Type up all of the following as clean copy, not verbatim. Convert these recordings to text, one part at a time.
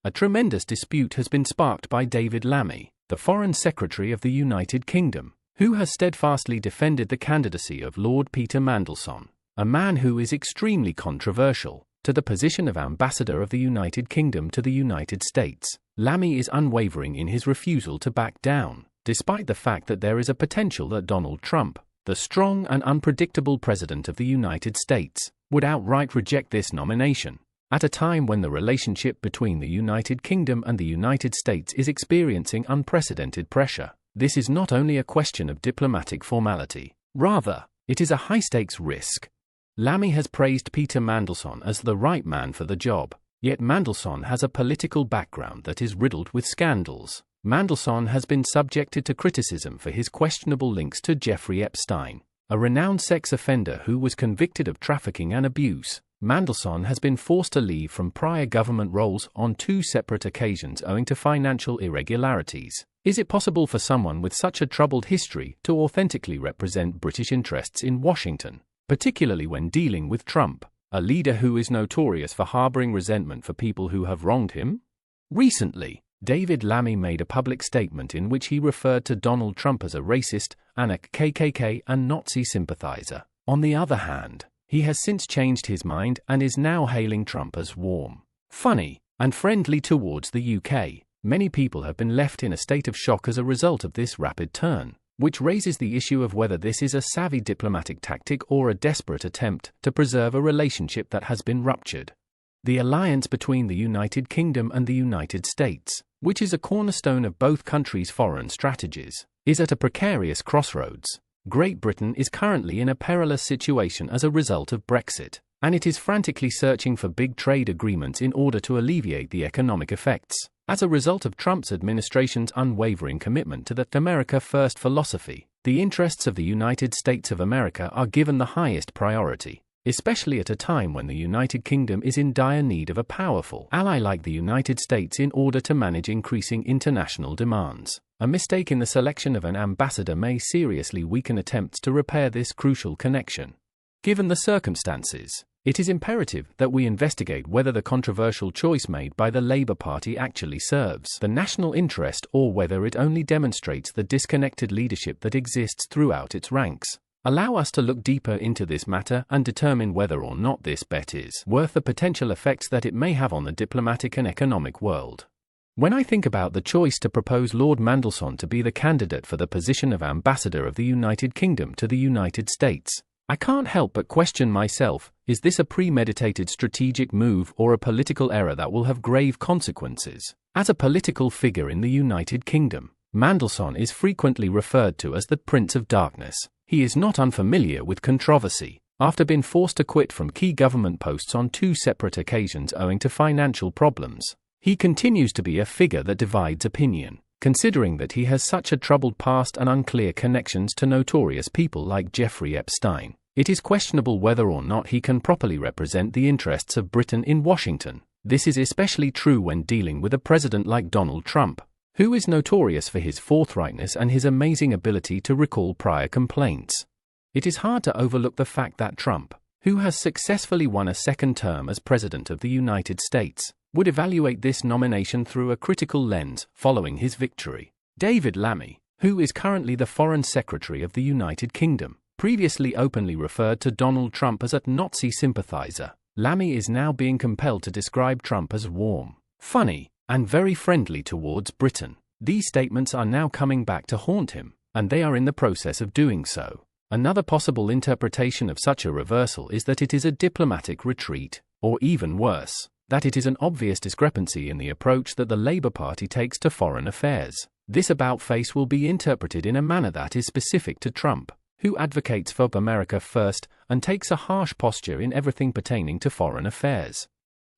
A tremendous dispute has been sparked by David Lammy, the Foreign Secretary of the United Kingdom, who has steadfastly defended the candidacy of Lord Peter Mandelson, a man who is extremely controversial, to the position of Ambassador of the United Kingdom to the United States. Lammy is unwavering in his refusal to back down, despite the fact that there is a potential that Donald Trump, the strong and unpredictable President of the United States, would outright reject this nomination. At a time when the relationship between the United Kingdom and the United States is experiencing unprecedented pressure, this is not only a question of diplomatic formality. Rather, it is a high-stakes risk. Lammy has praised Peter Mandelson as the right man for the job, yet Mandelson has a political background that is riddled with scandals. Mandelson has been subjected to criticism for his questionable links to Jeffrey Epstein, a renowned sex offender who was convicted of trafficking and abuse. Mandelson has been forced to leave from prior government roles on 2 separate occasions owing to financial irregularities. Is it possible for someone with such a troubled history to authentically represent British interests in Washington, particularly when dealing with Trump, a leader who is notorious for harboring resentment for people who have wronged him? Recently, David Lammy made a public statement in which he referred to Donald Trump as a racist and a KKK and Nazi sympathizer. On the other hand, he has since changed his mind and is now hailing Trump as warm, funny, and friendly towards the UK. Many people have been left in a state of shock as a result of this rapid turn, which raises the issue of whether this is a savvy diplomatic tactic or a desperate attempt to preserve a relationship that has been ruptured. The alliance between the United Kingdom and the United States, which is a cornerstone of both countries' foreign strategies, is at a precarious crossroads. Great Britain is currently in a perilous situation as a result of Brexit, and it is frantically searching for big trade agreements in order to alleviate the economic effects, as a result of Trump's administration's unwavering commitment to the America First philosophy. The interests of the United States of America are given the highest priority, especially at a time when the United Kingdom is in dire need of a powerful ally like the United States in order to manage increasing international demands. A mistake in the selection of an ambassador may seriously weaken attempts to repair this crucial connection. Given the circumstances, it is imperative that we investigate whether the controversial choice made by the Labour Party actually serves the national interest or whether it only demonstrates the disconnected leadership that exists throughout its ranks. Allow us to look deeper into this matter and determine whether or not this bet is worth the potential effects that it may have on the diplomatic and economic world. When I think about the choice to propose Lord Mandelson to be the candidate for the position of Ambassador of the United Kingdom to the United States, I can't help but question myself, is this a premeditated strategic move or a political error that will have grave consequences? As a political figure in the United Kingdom, Mandelson is frequently referred to as the Prince of Darkness. He is not unfamiliar with controversy, after being forced to quit from key government posts on 2 separate occasions owing to financial problems. He continues to be a figure that divides opinion, considering that he has such a troubled past and unclear connections to notorious people like Jeffrey Epstein. It is questionable whether or not he can properly represent the interests of Britain in Washington. This is especially true when dealing with a president like Donald Trump, who is notorious for his forthrightness and his amazing ability to recall prior complaints. It is hard to overlook the fact that Trump, who has successfully won a second term as President of the United States, would evaluate this nomination through a critical lens following his victory. David Lammy, who is currently the Foreign Secretary of the United Kingdom, previously openly referred to Donald Trump as a Nazi sympathizer. Lammy is now being compelled to describe Trump as warm, funny, and very friendly towards Britain. These statements are now coming back to haunt him, and they are in the process of doing so. Another possible interpretation of such a reversal is that it is a diplomatic retreat, or even worse, that it is an obvious discrepancy in the approach that the Labour Party takes to foreign affairs. This about-face will be interpreted in a manner that is specific to Trump, who advocates for America First and takes a harsh posture in everything pertaining to foreign affairs.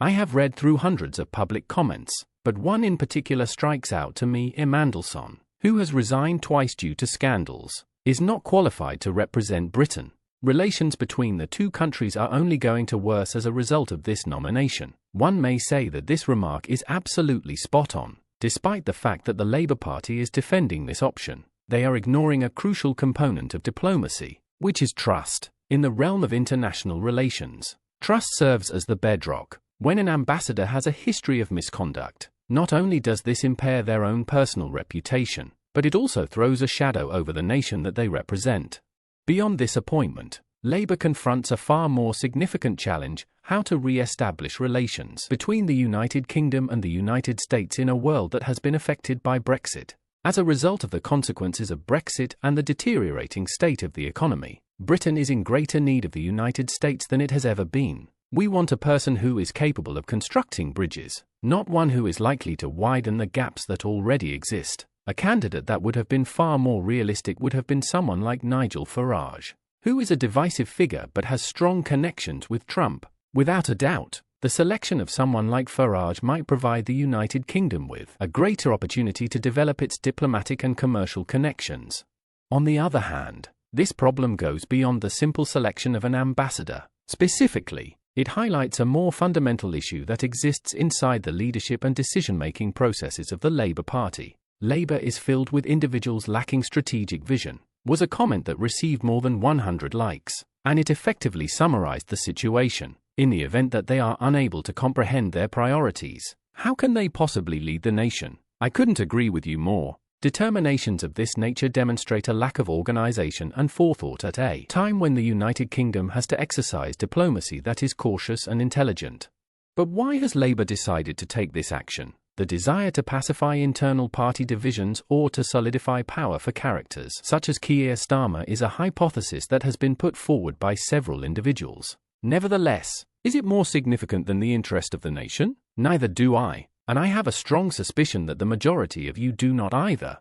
I have read through hundreds of public comments, but one in particular strikes out to me. Mandelson, who has resigned twice due to scandals, is not qualified to represent Britain. Relations between the 2 countries are only going to worse as a result of this nomination. One may say that this remark is absolutely spot on. Despite the fact that the Labour Party is defending this option, they are ignoring a crucial component of diplomacy, which is trust. In the realm of international relations, trust serves as the bedrock. When an ambassador has a history of misconduct, not only does this impair their own personal reputation, but it also throws a shadow over the nation that they represent. Beyond this appointment, Labour confronts a far more significant challenge: how to re-establish relations between the United Kingdom and the United States in a world that has been affected by Brexit. As a result of the consequences of Brexit and the deteriorating state of the economy, Britain is in greater need of the United States than it has ever been. We want a person who is capable of constructing bridges, not one who is likely to widen the gaps that already exist. A candidate that would have been far more realistic would have been someone like Nigel Farage, who is a divisive figure but has strong connections with Trump. Without a doubt, the selection of someone like Farage might provide the United Kingdom with a greater opportunity to develop its diplomatic and commercial connections. On the other hand, this problem goes beyond the simple selection of an ambassador. Specifically, it highlights a more fundamental issue that exists inside the leadership and decision-making processes of the Labour Party. Labour is filled with individuals lacking strategic vision, was a comment that received more than 100 likes, and it effectively summarized the situation. In the event that they are unable to comprehend their priorities, how can they possibly lead the nation? I couldn't agree with you more. Determinations of this nature demonstrate a lack of organization and forethought at a time when the United Kingdom has to exercise diplomacy that is cautious and intelligent. But why has Labour decided to take this action? The desire to pacify internal party divisions or to solidify power for characters such as Keir Starmer is a hypothesis that has been put forward by several individuals. Nevertheless, is it more significant than the interest of the nation? Neither do I, and I have a strong suspicion that the majority of you do not either.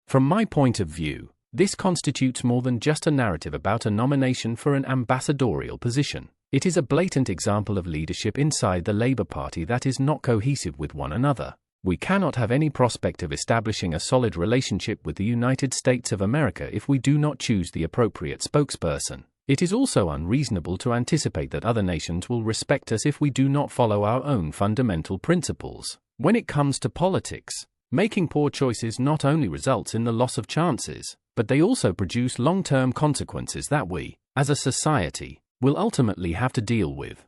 From my point of view, this constitutes more than just a narrative about a nomination for an ambassadorial position. It is a blatant example of leadership inside the Labour Party that is not cohesive with one another. We cannot have any prospect of establishing a solid relationship with the United States of America if we do not choose the appropriate spokesperson. It is also unreasonable to anticipate that other nations will respect us if we do not follow our own fundamental principles. When it comes to politics, making poor choices not only results in the loss of chances, but they also produce long-term consequences that we, as a society, will ultimately have to deal with.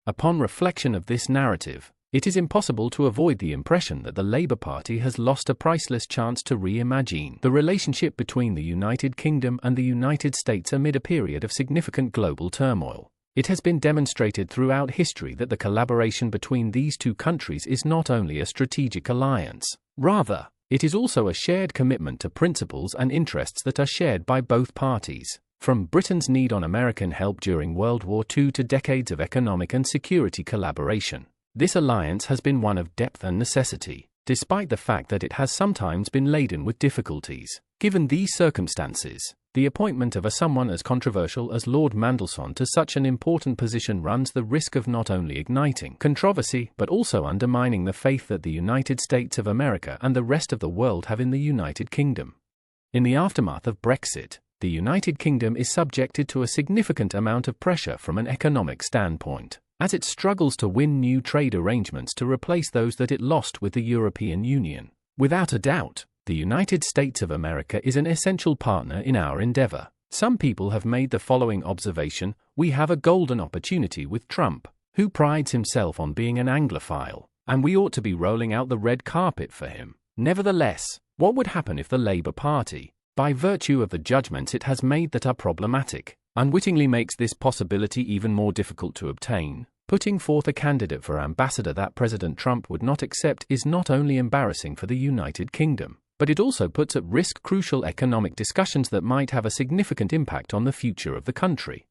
Upon reflection of this narrative, it is impossible to avoid the impression that the Labour Party has lost a priceless chance to reimagine the relationship between the United Kingdom and the United States amid a period of significant global turmoil. It has been demonstrated throughout history that the collaboration between these two countries is not only a strategic alliance. Rather, it is also a shared commitment to principles and interests that are shared by both parties. From Britain's need on American help during World War II to decades of economic and security collaboration, this alliance has been one of depth and necessity, despite the fact that it has sometimes been laden with difficulties. Given these circumstances, the appointment of someone as controversial as Lord Mandelson to such an important position runs the risk of not only igniting controversy but also undermining the faith that the United States of America and the rest of the world have in the United Kingdom. In the aftermath of Brexit, the United Kingdom is subjected to a significant amount of pressure from an economic standpoint, as it struggles to win new trade arrangements to replace those that it lost with the European Union. Without a doubt, the United States of America is an essential partner in our endeavor. Some people have made the following observation: we have a golden opportunity with Trump, who prides himself on being an Anglophile, and we ought to be rolling out the red carpet for him. Nevertheless, what would happen if the Labour Party, by virtue of the judgments it has made that are problematic, unwittingly makes this possibility even more difficult to obtain? Putting forth a candidate for ambassador that President Trump would not accept is not only embarrassing for the United Kingdom, but it also puts at risk crucial economic discussions that might have a significant impact on the future of the country.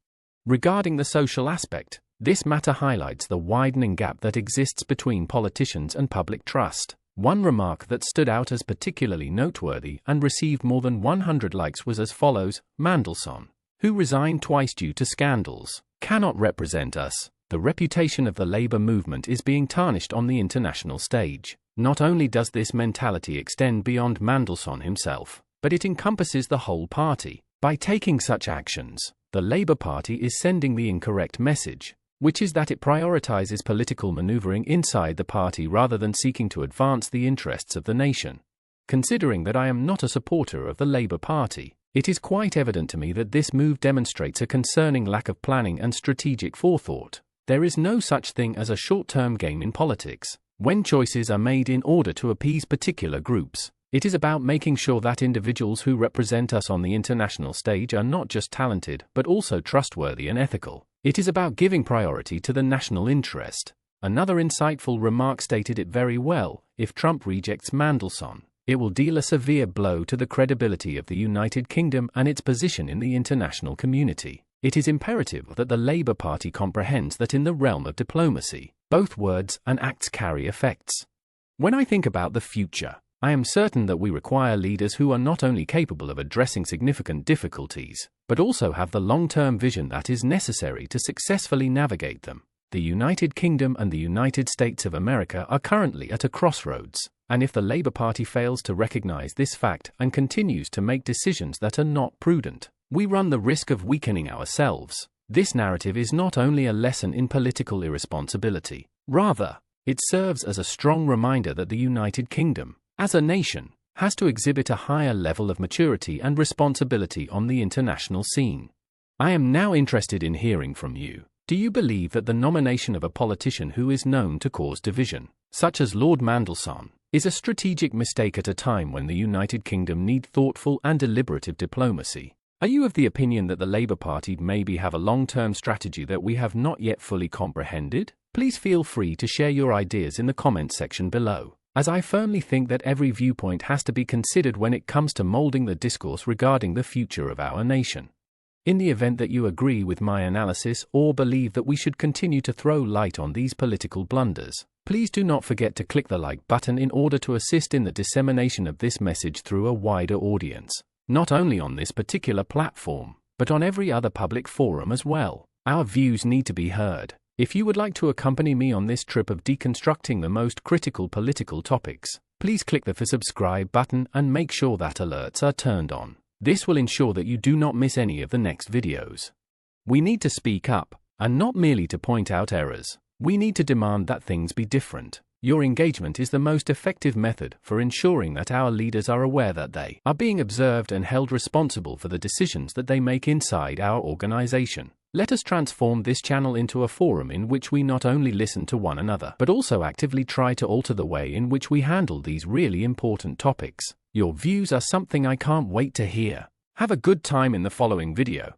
Regarding the social aspect, this matter highlights the widening gap that exists between politicians and public trust. One remark that stood out as particularly noteworthy and received more than 100 likes was as follows: Mandelson, who resigned twice due to scandals, cannot represent us. The reputation of the Labour movement is being tarnished on the international stage. Not only does this mentality extend beyond Mandelson himself, but it encompasses the whole party. By taking such actions, the Labour Party is sending the incorrect message, which is that it prioritizes political maneuvering inside the party rather than seeking to advance the interests of the nation. Considering that I am not a supporter of the Labour Party, it is quite evident to me that this move demonstrates a concerning lack of planning and strategic forethought. There is no such thing as a short-term game in politics. When choices are made in order to appease particular groups, it is about making sure that individuals who represent us on the international stage are not just talented but also trustworthy and ethical. It is about giving priority to the national interest. Another insightful remark stated it very well: if Trump rejects Mandelson, it will deal a severe blow to the credibility of the United Kingdom and its position in the international community. It is imperative that the Labour Party comprehends that in the realm of diplomacy, both words and acts carry effects. When I think about the future, I am certain that we require leaders who are not only capable of addressing significant difficulties, but also have the long-term vision that is necessary to successfully navigate them. The United Kingdom and the United States of America are currently at a crossroads, and if the Labour Party fails to recognize this fact and continues to make decisions that are not prudent, we run the risk of weakening ourselves. This narrative is not only a lesson in political irresponsibility, rather, it serves as a strong reminder that the United Kingdom, as a nation, has to exhibit a higher level of maturity and responsibility on the international scene. I am now interested in hearing from you. Do you believe that the nomination of a politician who is known to cause division, such as Lord Mandelson, is a strategic mistake at a time when the United Kingdom needs thoughtful and deliberative diplomacy? Are you of the opinion that the Labour Party maybe have a long-term strategy that we have not yet fully comprehended? Please feel free to share your ideas in the comments section below, as I firmly think that every viewpoint has to be considered when it comes to molding the discourse regarding the future of our nation. In the event that you agree with my analysis or believe that we should continue to throw light on these political blunders, please do not forget to click the like button in order to assist in the dissemination of this message through a wider audience, not only on this particular platform, but on every other public forum as well. Our views need to be heard. If you would like to accompany me on this trip of deconstructing the most critical political topics, please click the subscribe button and make sure that alerts are turned on. This will ensure that you do not miss any of the next videos. We need to speak up, and not merely to point out errors. We need to demand that things be different. Your engagement is the most effective method for ensuring that our leaders are aware that they are being observed and held responsible for the decisions that they make inside our organization. Let us transform this channel into a forum in which we not only listen to one another, but also actively try to alter the way in which we handle these really important topics. Your views are something I can't wait to hear. Have a good time in the following video.